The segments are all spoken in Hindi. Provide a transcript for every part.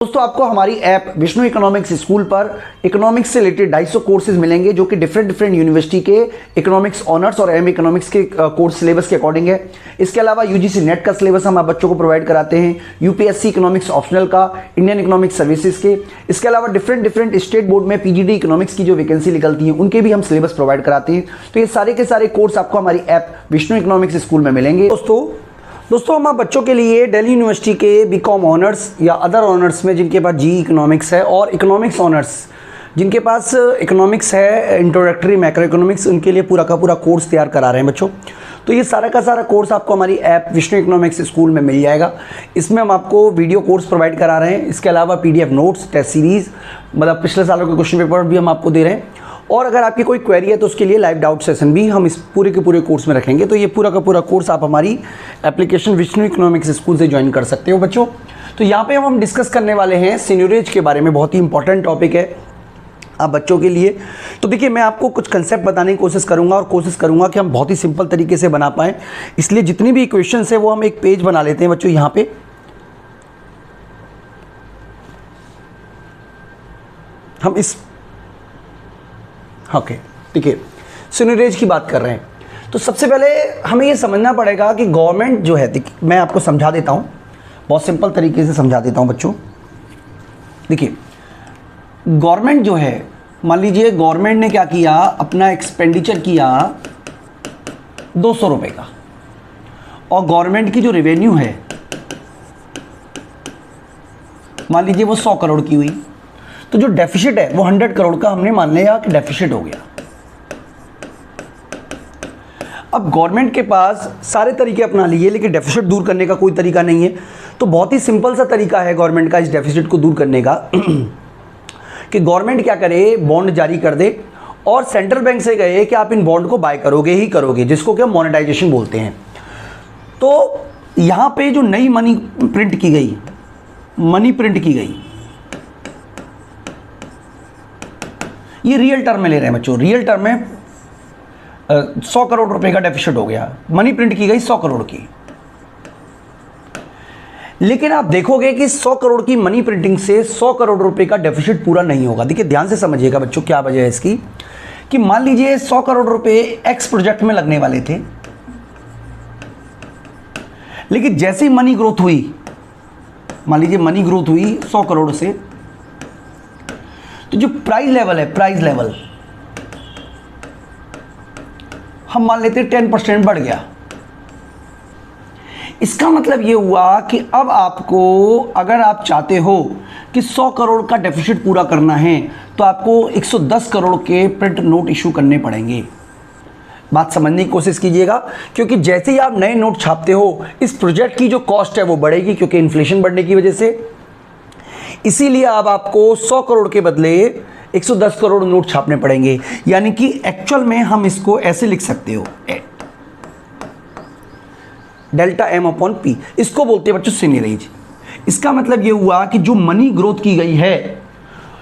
दोस्तों आपको हमारी ऐप विष्णु इकोनॉमिक्स स्कूल पर इकोनॉमिक्स से रिलेटेड 250 कोर्सेज मिलेंगे जो कि डिफरेंट यूनिवर्सिटी के इकोनॉमिक्स ऑनर्स और एम इकोनॉमिक्स के कोर्स सिलेबस के अकॉर्डिंग है। इसके अलावा यूजीसी नेट का सिलेबस हम आप बच्चों को प्रोवाइड कराते हैं, यूपीएससी इकोनॉमिक्स ऑप्शनल का, इंडियन इकोनॉमिक्स सर्विसेज के। इसके अलावा डिफरेंट स्टेट बोर्ड में पीजीडी इकोनॉमिक्स की जो वैकेंसी निकलती है उनके भी हम सिलेबस प्रोवाइड कराते हैं। तो ये सारे के सारे कोर्स आपको हमारी ऐप विष्णु इकोनॉमिक्स स्कूल में मिलेंगे। दोस्तों हम आप बच्चों के लिए दिल्ली यूनिवर्सिटी के बीकॉम ऑनर्स या अदर ऑनर्स में जिनके पास जी इकोनॉमिक्स है और इकोनॉमिक्स ऑनर्स जिनके पास इकोनॉमिक्स है, इंट्रोडक्टरी मैक्रो इकोनॉमिक्स, उनके लिए पूरा का पूरा कोर्स तैयार करा रहे हैं बच्चों। तो ये सारा का सारा कोर्स आपको हमारी ऐप विष्णु इकोनॉमिक्स स्कूल में मिल जाएगा। इसमें हम आपको वीडियो कोर्स प्रोवाइड करा रहे हैं। इसके अलावा पीडीएफ नोट्स, टेस्ट सीरीज़, मतलब पिछले सालों के क्वेश्चन पेपर भी हम आपको दे रहे हैं। और अगर आपकी कोई क्वेरी है तो उसके लिए लाइव डाउट सेशन भी हम इस पूरे के पूरे कोर्स में रखेंगे। तो ये पूरा का पूरा कोर्स आप हमारी एप्लीकेशन विष्णु इकोनॉमिक्स स्कूल से ज्वाइन कर सकते हो बच्चों। तो यहाँ पे हम डिस्कस करने वाले हैं सीनियरेज के बारे में, बहुत ही इंपॉर्टेंट टॉपिक है आप बच्चों के लिए। तो देखिए मैं आपको कुछ कंसेप्ट बताने की कोशिश करूँगा और कोशिश करूँगा कि हम बहुत ही सिंपल तरीके से बना पाएँ। इसलिए जितनी भी इक्वेशन है वो हम एक पेज बना लेते हैं बच्चों। यहाँ पे हम इस ओके देखिए सीनियरेज की बात कर रहे हैं। तो सबसे पहले हमें ये समझना पड़ेगा कि गवर्नमेंट जो है, मैं आपको समझा देता हूँ, बहुत सिंपल तरीके से समझा देता हूँ बच्चों। देखिए गवर्नमेंट जो है, मान लीजिए गवर्नमेंट ने क्या किया, अपना एक्सपेंडिचर किया 200 रुपये का, और गवर्नमेंट की जो रेवेन्यू है मान लीजिए वो 100 करोड़ की हुई। तो जो डेफिसिट है वो 100 करोड़ का हमने मान लिया कि डेफिसिट हो गया। अब गवर्नमेंट के पास सारे तरीके अपना लिए लेकिन डेफिसिट दूर करने का कोई तरीका नहीं है। तो बहुत ही सिंपल सा तरीका है गवर्नमेंट का इस डेफिसिट को दूर करने का कि गवर्नमेंट क्या करे, बॉन्ड जारी कर दे और सेंट्रल बैंक से कहे कि आप इन बॉन्ड को बाय करोगे ही करोगे, जिसको क्या मोनेटाइजेशन बोलते हैं। तो यहाँ पे जो नई मनी प्रिंट की गई, ये रियल टर्म में ले रहे हैं बच्चों। रियल टर्म में 100 करोड़ रुपए का डेफिसिट हो गया, मनी प्रिंट की गई 100 करोड़ की। लेकिन आप देखोगे कि 100 करोड़ की मनी प्रिंटिंग से 100 करोड़ रुपए का डेफिसिट पूरा नहीं होगा। देखिए ध्यान से समझिएगा बच्चों, क्या वजह है इसकी कि मान लीजिए 100 करोड़ रुपए एक्स प्रोजेक्ट में लगने वाले थे, लेकिन जैसे ही मनी ग्रोथ हुई, मान लीजिए मनी ग्रोथ हुई 100 करोड़ से, तो जो प्राइस लेवल है, प्राइस लेवल हम मान लेते हैं 10% बढ़ गया। इसका मतलब ये हुआ कि अब आपको, अगर आप चाहते हो कि 100 करोड़ का डेफिसिट पूरा करना है तो आपको 110 करोड़ के प्रिंट नोट इशू करने पड़ेंगे। बात समझने की कोशिश कीजिएगा, क्योंकि जैसे ही आप नए नोट छापते हो इस प्रोजेक्ट की जो कॉस्ट है वो बढ़ेगी क्योंकि इन्फ्लेशन बढ़ने की वजह से। इसीलिए अब आपको 100 करोड़ के बदले 110 करोड़ नोट छापने पड़ेंगे। यानी कि एक्चुअल में हम इसको ऐसे लिख सकते हो, डेल्टा एम अपॉन पी, इसको बोलते हैं बच्चों सीनियरेज। इसका मतलब ये हुआ कि जो मनी ग्रोथ की गई है,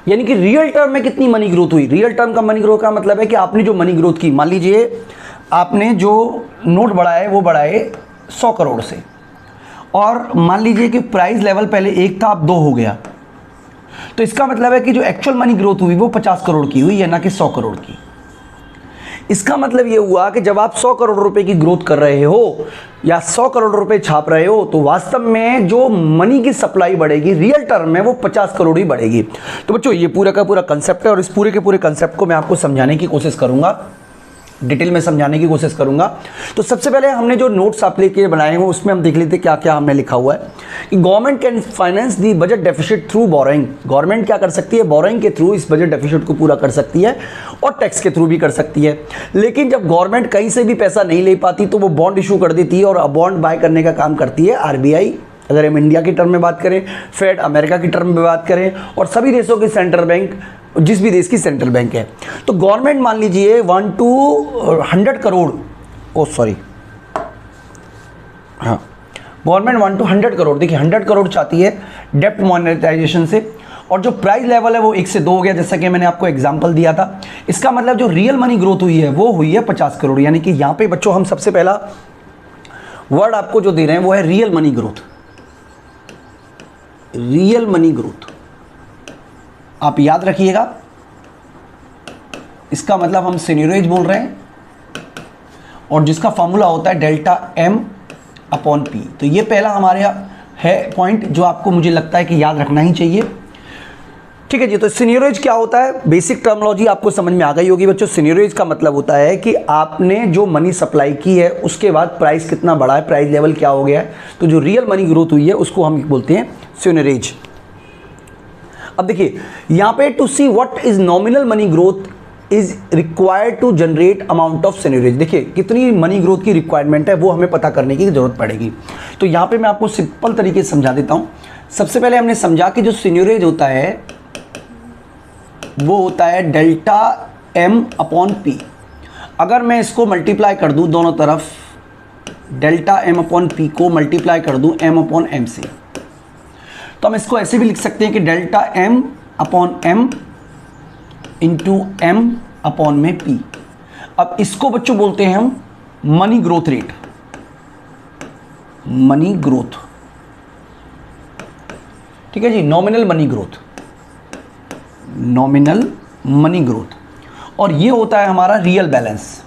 यानी कि रियल टर्म में कितनी मनी ग्रोथ हुई। रियल टर्म का मनी ग्रोथ का मतलब है कि आपने जो मनी ग्रोथ की, मान लीजिए आपने जो नोट बढ़ाए वो बढ़ाए 100 करोड़ से, और मान लीजिए कि प्राइस लेवल पहले 1 था अब 2 हो गया। तो इसका मतलब है कि जो एक्चुअल मनी ग्रोथ हुई वो 50 करोड़ की हुई है, ना कि 100 करोड़ की। इसका मतलब ये हुआ कि जब आप 100 करोड़ रुपए की ग्रोथ कर रहे हो या 100 करोड़ रुपए छाप रहे हो तो वास्तव में जो मनी की सप्लाई बढ़ेगी रियल टर्म में वो 50 करोड़ ही बढ़ेगी। तो बच्चों ये पूरा का पूरा कंसेप्ट है और इस पूरे के पूरे कंसेप्ट को मैं आपको समझाने की कोशिश करूंगा, डिटेल में समझाने की कोशिश करूंगा। तो सबसे पहले हमने जो नोट्स आप लेके बनाए हैं उसमें हम देख लेते क्या क्या हमने लिखा हुआ है कि government can finance the budget deficit through borrowing. Government क्या कर सकती है, बोरोइंग के थ्रू इस बजट डेफिसिट को पूरा कर सकती है और टैक्स के थ्रू भी कर सकती है। लेकिन जब गवर्नमेंट कहीं से भी पैसा नहीं ले पाती तो वो बॉन्ड इशू कर देती है और बॉन्ड बाय करने का काम करती है आरबीआई। अगर हम इंडिया की टर्म में बात करें, फेड अमेरिका की टर्म में बात करें, और सभी देशों के सेंट्रल बैंक, जिस भी देश की सेंट्रल बैंक है। तो गवर्नमेंट मान लीजिए 1 to 100 crore, government 1 to 100 crore, देखिए 100 करोड़ चाहती है डेप्ट मोनेटाइजेशन से, और जो प्राइस लेवल है वो 1 से 2 हो गया, जैसा कि मैंने आपको एग्जांपल दिया था। इसका मतलब जो रियल मनी ग्रोथ हुई है वो हुई है 50 करोड़। यानी कि यहाँ पे बच्चों हम सबसे पहला वर्ड आपको जो दे रहे हैं वो है real money growth. Real money growth. आप याद रखिएगा, इसका मतलब हम सीनियरेज बोल रहे हैं और जिसका फॉर्मूला होता है डेल्टा एम अपॉन पी। तो ये पहला हमारे है पॉइंट जो आपको मुझे लगता है कि याद रखना ही चाहिए। ठीक है जी। तो सीनियरेज क्या होता है, बेसिक टर्मिनोलॉजी आपको समझ में आ गई होगी बच्चों। सीनियरेज का मतलब होता है कि आपने जो मनी सप्लाई की है उसके बाद प्राइस कितना बढ़ा है, प्राइस लेवल क्या हो गया है, तो जो रियल मनी ग्रोथ हुई है उसको हम बोलते हैं सीनियरेज। अब देखिए यहां पे to see what is nominal money growth is required to generate amount of seigniorage. देखिए कितनी मनी ग्रोथ की रिक्वायरमेंट है वो हमें पता करने की जरूरत पड़ेगी। तो यहां पे मैं आपको सिंपल तरीके से समझा देता हूं। सबसे पहले हमने समझा कि जो सीनियरेज होता है वो होता है डेल्टा एम अपॉन पी। अगर मैं इसको मल्टीप्लाई कर दूं दोनों तरफ, डेल्टा एम अपॉन पी को मल्टीप्लाई कर दूं एम अपॉन एम से, तो हम इसको ऐसे भी लिख सकते हैं कि delta m upon m into m upon में पी। अब इसको बच्चों बोलते हैं हम money growth rate, money growth. ठीक है जी, nominal money growth, nominal money growth. और ये होता है हमारा रियल बैलेंस,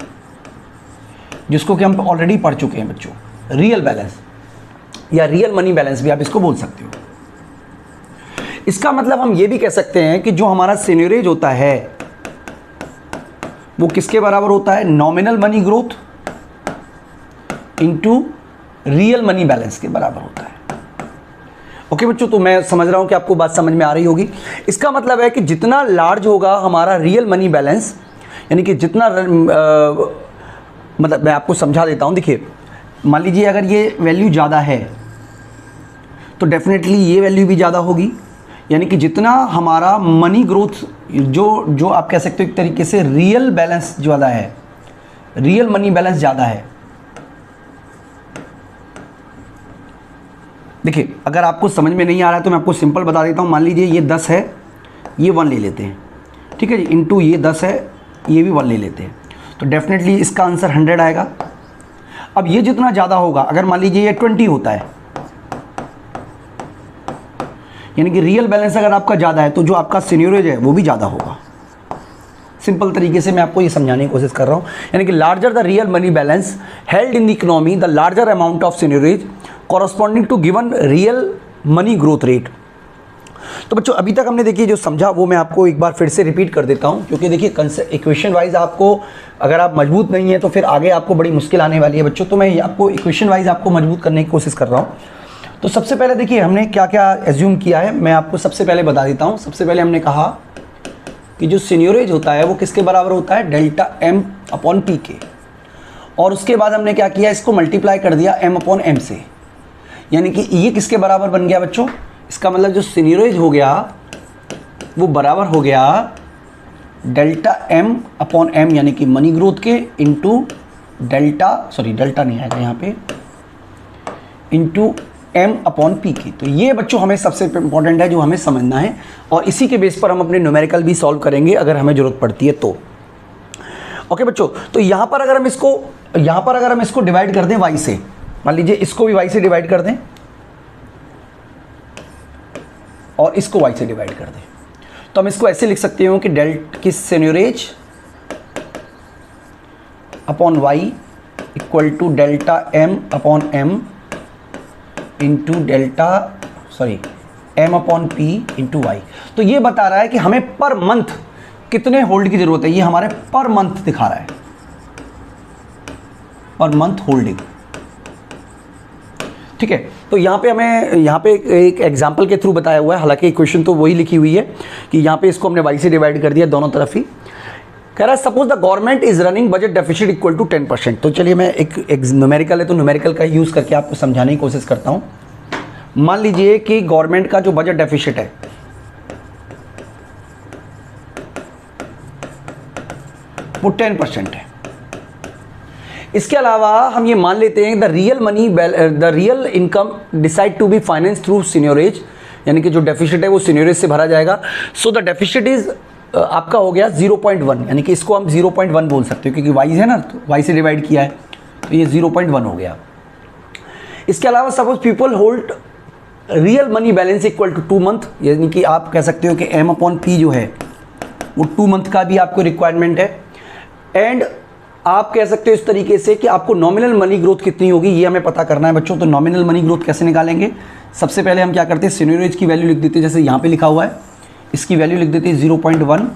जिसको कि हम ऑलरेडी पढ़ चुके हैं बच्चों, रियल बैलेंस या रियल मनी बैलेंस भी आप इसको बोल सकते हो। इसका मतलब हम ये भी कह सकते हैं कि जो हमारा सीनियरेज होता है वो किसके बराबर होता है, nominal money growth into real money balance के बराबर होता है। ओके बच्चों, तो मैं समझ रहा हूं कि आपको बात समझ में आ रही होगी। इसका मतलब है कि जितना लार्ज होगा हमारा रियल मनी बैलेंस, यानी कि जितना मतलब मैं आपको समझा देता हूं। देखिए मान लीजिए अगर ये वैल्यू ज़्यादा है तो डेफिनेटली ये वैल्यू भी ज़्यादा होगी, यानी कि जितना हमारा मनी ग्रोथ जो आप कह सकते हो एक तरीके से रियल बैलेंस ज़्यादा है, रियल मनी बैलेंस ज़्यादा है। देखिए अगर आपको समझ में नहीं आ रहा है तो मैं आपको सिंपल बता देता हूँ। मान लीजिए ये 10 है, ये 1 ले लेते हैं, ठीक है जी, इंटू ये 10 है, ये भी 1 ले लेते हैं, तो डेफिनेटली इसका आंसर 100 आएगा। अब ये जितना ज़्यादा होगा, अगर मान लीजिए ये 20 होता है, यानी कि रियल बैलेंस अगर आपका ज़्यादा है तो जो आपका सीनियरेज है वो भी ज़्यादा होगा। सिंपल तरीके से मैं आपको ये समझाने की कोशिश कर रहा हूँ, यानी कि larger the real money balance held in the economy the larger amount of seigniorage corresponding to given real money growth rate. तो बच्चों अभी तक हमने देखिए जो समझा वो मैं आपको एक बार फिर से रिपीट कर देता हूँ, क्योंकि देखिए इक्वेशन वाइज आपको अगर आप मजबूत नहीं है तो फिर आगे आपको बड़ी मुश्किल आने वाली है बच्चों। तो मैं आपको इक्वेशन वाइज आपको मजबूत करने की कोशिश कर रहा हूँ। तो सबसे पहले देखिए हमने क्या क्या एज्यूम किया है, मैं आपको सबसे पहले बता देता हूँ। सबसे पहले हमने कहा कि जो सीनियरेज होता है वो किसके बराबर होता है, डेल्टा एम अपॉन पी के, और उसके बाद हमने क्या किया, इसको मल्टीप्लाई कर दिया एम अपॉन एम से, यानी कि ये किसके बराबर बन गया बच्चों, इसका मतलब जो सीनियरेज हो गया वो बराबर हो गया डेल्टा एम अपॉन एम, यानी कि मनी ग्रोथ के इंटू डेल्टा, सॉरी डेल्टा नहीं आएगा यहाँ पे, इंटू एम अपॉन पी की। तो ये बच्चों हमें सबसे इंपॉर्टेंट है जो हमें समझना है, और इसी के बेस पर हम अपने न्यूमेरिकल भी सॉल्व करेंगे अगर हमें ज़रूरत पड़ती है तो। ओके बच्चों, तो यहाँ पर अगर हम इसको डिवाइड कर दें वाई से, मान लीजिए इसको भी वाई से डिवाइड कर दें और इसको वाई से डिवाइड कर दें, तो हम इसको ऐसे लिख सकते हो कि की seigniorage upon y equal to delta m upon m into m upon p into y. तो ये बता रहा है कि हमें पर मंथ कितने होल्ड की जरूरत है, ये हमारे पर मंथ दिखा रहा है, पर मंथ होल्डिंग। ठीक है, तो यहाँ पे एक एग्जाम्पल के थ्रू बताया हुआ है, हालांकि इक्वेशन तो वही लिखी हुई है कि यहाँ पे इसको हमने वाई से डिवाइड कर दिया दोनों तरफ ही। कह रहा है suppose the government is running budget deficit equal to 10%। तो चलिए मैं एक न्यूमेरिकल है तो न्यूमेरिकल का यूज़ करके आपको समझाने की कोशिश करता हूँ। मान लीजिए कि गवर्नमेंट का जो बजट डेफिसिट है वो 10% है। इसके अलावा हम ये मान लेते हैं the real income decide to be finance through seigniorage, यानी कि जो डेफिसिट है वो सीनियरेज से भरा जाएगा। सो द डेफिसिट इज आपका हो गया 0.1, यानी कि इसको हम 0.1 बोल सकते हो क्योंकि वाई है ना, तो वाई से डिवाइड किया है तो ये 0.1 हो गया। इसके अलावा suppose people hold real money balance equal to 2 month, यानी कि आप कह सकते हो कि M/P जो है वो 2 मंथ का भी आपको रिक्वायरमेंट है। एंड आप कह सकते हो इस तरीके से कि आपको नॉमिनल मनी ग्रोथ कितनी होगी ये हमें पता करना है बच्चों। तो नॉमिनल मनी ग्रोथ कैसे निकालेंगे? सबसे पहले हम क्या करते हैं, सिनेरियो एज की वैल्यू लिख देते हैं, जैसे यहाँ पे लिखा हुआ है, इसकी वैल्यू लिख देते हैं 0.1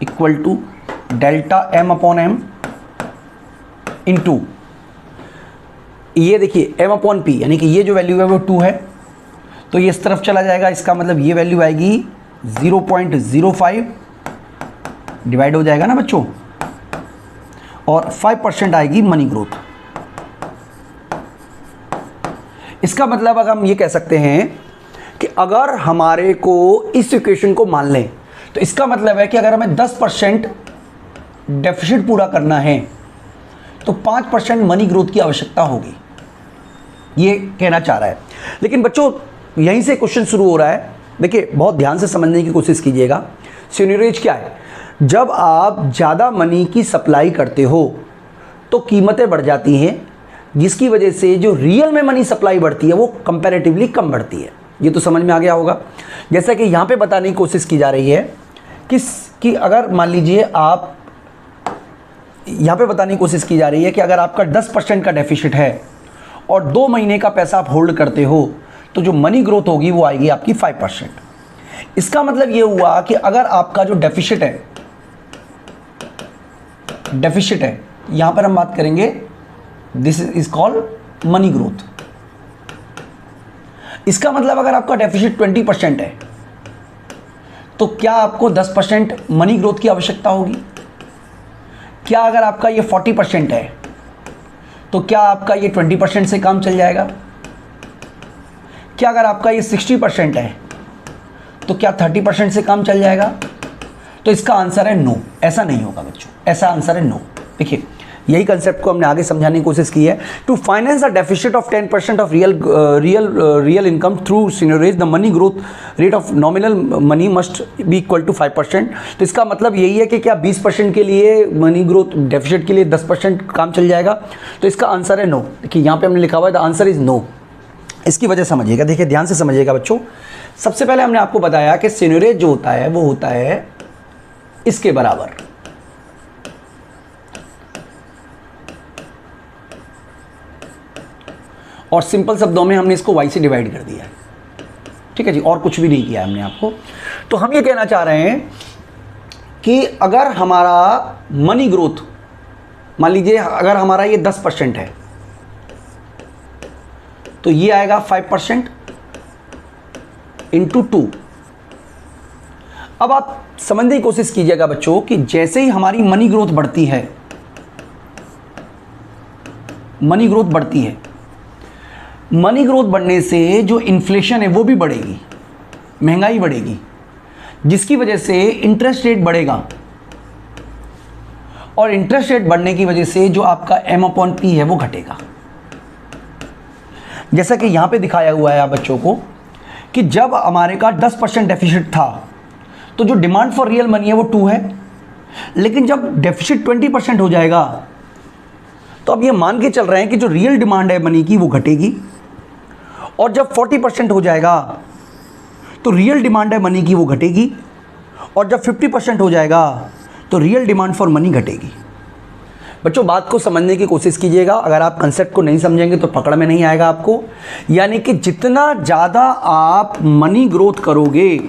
equal to delta M/M into, ये देखिए M/P, यानी कि ये जो वैल्यू है वो 2 है, तो ये इस तरफ चला जाएगा, इसका मतलब ये वैल्यू आएगी 0.05 डिवाइड हो जाएगा ना बच्चों, और 5% आएगी मनी ग्रोथ। इसका मतलब अगर हम ये कह सकते हैं कि अगर हमारे को इस इक्वेशन को मान लें तो इसका मतलब है कि अगर हमें 10% डेफिसिट पूरा करना है तो 5% मनी ग्रोथ की आवश्यकता होगी, ये कहना चाह रहा है। लेकिन बच्चों यहीं से क्वेश्चन शुरू हो रहा है, देखिए बहुत ध्यान से समझने की कोशिश कीजिएगा। सिनेरियो क्या है? जब आप ज़्यादा मनी की सप्लाई करते हो तो कीमतें बढ़ जाती हैं, जिसकी वजह से जो रियल में मनी सप्लाई बढ़ती है वो कंपैरेटिवली कम बढ़ती है। ये तो समझ में आ गया होगा। जैसा कि यहाँ पे बताने की कोशिश की जा रही है कि अगर मान लीजिए आप, यहाँ पे बताने की कोशिश की जा रही है कि अगर आपका 10% का डेफिसिट है और 2 महीने का पैसा आप होल्ड करते हो तो जो मनी ग्रोथ होगी वो आएगी आपकी 5%। इसका मतलब ये हुआ कि अगर आपका जो डेफिसिट है, यहाँ पर हम बात करेंगे, this is called money growth. इसका मतलब अगर आपका डेफिसिट 20% है तो क्या आपको 10% मनी ग्रोथ की आवश्यकता होगी? क्या अगर आपका ये 40% है तो क्या आपका ये 20% से काम चल जाएगा? क्या अगर आपका ये 60% है तो क्या 30% से काम चल जाएगा? तो इसका आंसर है नो, ऐसा नहीं होगा बच्चों, ऐसा आंसर है नो। देखिए यही कंसेप्ट को हमने आगे समझाने की कोशिश की है। To finance the deficit of 10% of real income through scenarios the money growth rate of nominal money must be equal to 5%। तो इसका मतलब यही है कि क्या 20% के लिए मनी ग्रोथ डेफिसिट के लिए 10% काम चल जाएगा? तो इसका आंसर है नो। देखिए यहाँ पे हमने लिखा हुआ है द आंसर इज नो। इसकी वजह समझिएगा, देखिए ध्यान से समझिएगा बच्चों। सबसे पहले हमने आपको बताया कि सिनेरियो जो होता है वो होता है इसके बराबर, और सिंपल शब्दों में हमने इसको y से डिवाइड कर दिया है, ठीक है जी, और कुछ भी नहीं किया हमने आपको। तो हम ये कहना चाह रहे हैं कि अगर हमारा मनी ग्रोथ, मान लीजिए अगर हमारा ये 10% है तो ये आएगा 5% इंटू 2। अब आप समझने की कोशिश कीजिएगा बच्चों कि जैसे ही हमारी मनी ग्रोथ बढ़ती है, मनी ग्रोथ बढ़ने से जो इन्फ्लेशन है वो भी बढ़ेगी, महंगाई बढ़ेगी, जिसकी वजह से इंटरेस्ट रेट बढ़ेगा, और इंटरेस्ट रेट बढ़ने की वजह से जो आपका M/P है वो घटेगा। जैसा कि यहाँ पे दिखाया हुआ है आप बच्चों को कि जब हमारे का 10% डेफिसिट था तो जो डिमांड फॉर रियल मनी है वो 2 है, लेकिन जब डेफिसिट 20% हो जाएगा तो अब ये मान के चल रहे हैं कि जो रियल डिमांड है मनी की वो घटेगी, और जब 40% हो जाएगा तो रियल डिमांड है मनी की वो घटेगी, और जब 50% हो जाएगा तो रियल डिमांड फॉर मनी घटेगी। बच्चों बात को समझने की कोशिश कीजिएगा, अगर आप कंसेप्ट को नहीं समझेंगे तो पकड़ में नहीं आएगा आपको। यानी कि जितना ज़्यादा आप मनी ग्रोथ करोगे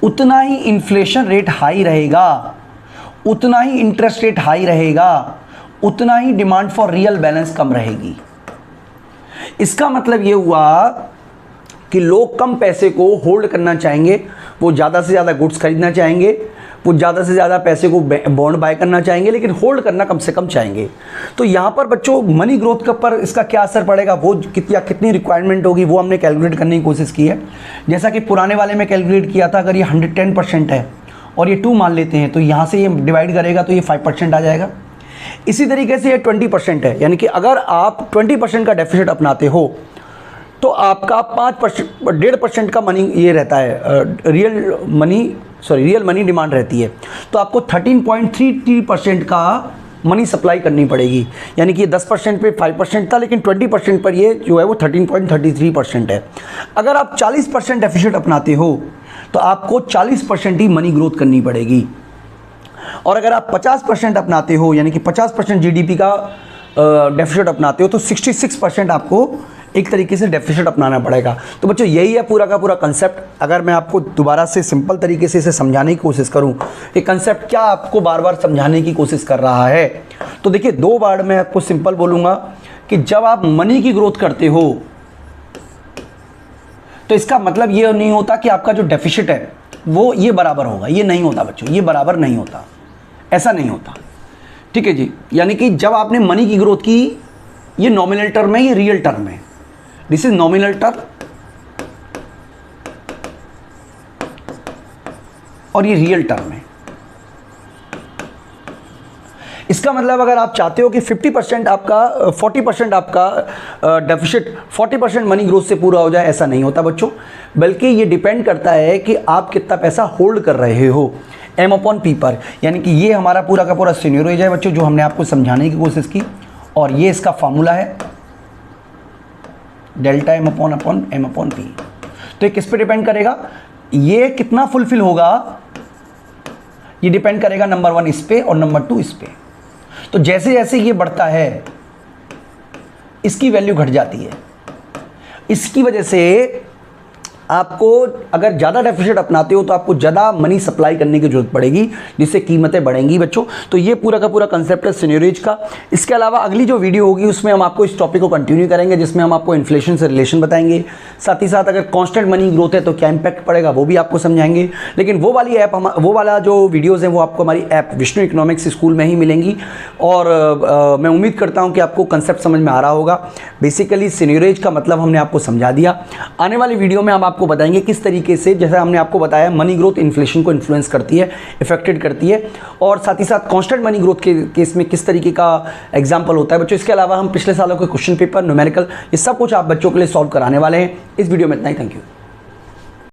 उतना ही इन्फ्लेशन रेट हाई रहेगा, उतना ही इंटरेस्ट रेट हाई रहेगा, उतना ही डिमांड फॉर रियल बैलेंस कम रहेगी। इसका मतलब ये हुआ कि लोग कम पैसे को होल्ड करना चाहेंगे, वो ज़्यादा से ज़्यादा गुड्स खरीदना चाहेंगे, वो ज़्यादा से ज़्यादा पैसे को बॉन्ड बाय करना चाहेंगे, लेकिन होल्ड करना कम से कम चाहेंगे। तो यहाँ पर बच्चों मनी ग्रोथ के पर इसका क्या असर पड़ेगा, वो कितनी रिक्वायरमेंट होगी वो हमने कैलकुलेट करने की कोशिश की है। जैसा कि पुराने वाले में कैलकुलेट किया था, अगर ये 110% है और ये 2 मान लेते हैं तो यहाँ से ये डिवाइड करेगा तो ये 5% आ जाएगा। इसी तरीके से ये 20% है, यानी कि अगर आप 20% का डेफिसिट अपनाते हो तो आपका 1.5% का मनी ये रहता है, रियल मनी डिमांड रहती है, तो आपको 13.33% का मनी सप्लाई करनी पड़ेगी। यानी कि 10% पे 5% था, लेकिन 20% पर ये जो है वो 13.33% है। अगर आप 40% डेफिसिट अपनाते हो तो आपको 40% ही मनी ग्रोथ करनी पड़ेगी। और अगर आप 50% अपनाते हो, यानी कि 50% जीडीपी का डेफिसिट अपनाते हो, तो 66% आपको एक तरीके से डेफिसिट अपनाना पड़ेगा। तो बच्चों यही है पूरा का पूरा कंसेप्ट। अगर मैं आपको दोबारा से सिंपल तरीके से इसे समझाने की कोशिश करूं, ये कंसेप्ट क्या आपको बार बार समझाने की कोशिश कर रहा है, तो देखिए 2 बार मैं आपको सिंपल बोलूँगा कि जब आप मनी की ग्रोथ करते हो तो इसका मतलब ये नहीं होता कि आपका जो डेफिसिट है वो ये बराबर होगा। ये नहीं होता बच्चों, ये बराबर नहीं होता, ऐसा नहीं होता। ठीक है जी। यानी कि जब आपने मनी की ग्रोथ की, ये नॉमिनल टर्म है, ये रियल टर्म है। दिस इज नॉमिनल टर्म और ये रियल टर्म है। इसका मतलब अगर आप चाहते हो कि 50% आपका 40% आपका डेफिसिट 40% मनी ग्रोथ से पूरा हो जाए, ऐसा नहीं होता बच्चों। बल्कि ये डिपेंड करता है कि आप कितना पैसा होल्ड कर रहे हो M/P पर। यानी कि ये हमारा पूरा का पूरा सिनेरियो है बच्चों, जो हमने आपको समझाने की कोशिश की। और ये इसका फार्मूला है डेल्टा M/P। तो ये किस पे डिपेंड करेगा, ये कितना फुलफिल होगा, ये डिपेंड करेगा नंबर 1 इस पे और नंबर 2 इस पे। तो जैसे जैसे ये बढ़ता है इसकी वैल्यू घट जाती है। इसकी वजह से आपको अगर ज़्यादा डेफिसिट अपनाते हो तो आपको ज़्यादा मनी सप्लाई करने की जरूरत पड़ेगी, जिससे कीमतें बढ़ेंगी बच्चों। तो ये पूरा का पूरा कंसेप्ट है सिनेरियोज का। इसके अलावा अगली जो वीडियो होगी उसमें हम आपको इस टॉपिक को कंटिन्यू करेंगे, जिसमें हम आपको इन्फ्लेशन से रिलेशन बताएंगे। साथ ही साथ अगर कांस्टेंट मनी ग्रोथ है तो क्या इंपैक्ट पड़ेगा वो भी आपको समझाएंगे। लेकिन वो वाला जो वीडियोज़ हैं वो आपको हमारी ऐप विष्णु इकोनॉमिक्स स्कूल में ही मिलेंगी। और मैं उम्मीद करता हूँ कि आपको कंसेप्ट समझ में आ रहा होगा। बेसिकली सिनेरियोज का मतलब हमने आपको समझा दिया। आने वाली वीडियो में हम आपको बताएंगे किस तरीके से, जैसा हमने आपको बताया, मनी ग्रोथ इन्फ्लेशन को इन्फ्लुएंस करती है, इफेक्टेड करती है। और साथ ही साथ कांस्टेंट मनी ग्रोथ के केस में किस तरीके का एग्जांपल होता है बच्चों। इसके अलावा हम पिछले सालों के क्वेश्चन पेपर, न्यूमेरिकल, ये सब कुछ आप बच्चों के लिए सॉल्व कराने वाले हैं। इस वीडियो में इतना ही। Thank you.